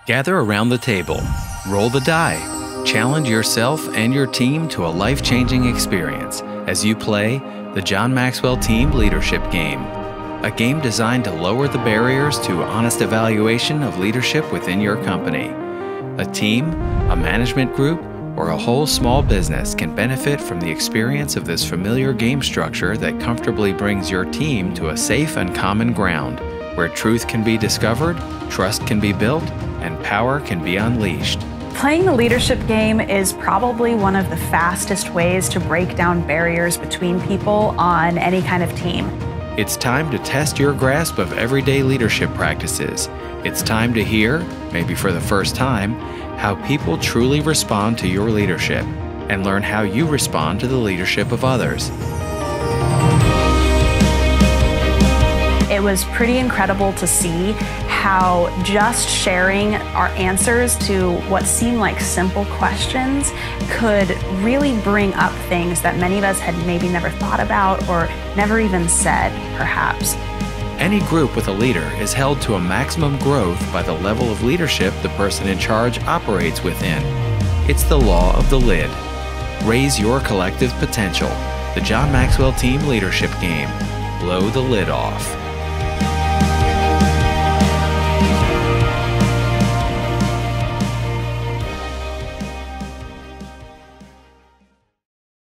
Gather around the table, roll the die, challenge yourself and your team to a life-changing experience as you play the John Maxwell Team Leadership Game, a game designed to lower the barriers to honest evaluation of leadership within your company. A team, a management group, or a whole small business can benefit from the experience of this familiar game structure that comfortably brings your team to a safe and common ground, where truth can be discovered, trust can be built, and power can be unleashed. Playing the leadership game is probably one of the fastest ways to break down barriers between people on any kind of team. It's time to test your grasp of everyday leadership practices. It's time to hear, maybe for the first time, how people truly respond to your leadership, and learn how you respond to the leadership of others. It was pretty incredible to see how just sharing our answers to what seemed like simple questions could really bring up things that many of us had maybe never thought about or never even said, perhaps. Any group with a leader is held to a maximum growth by the level of leadership the person in charge operates within. It's the law of the lid. Raise your collective potential. The John Maxwell Team Leadership Game. Blow the lid off.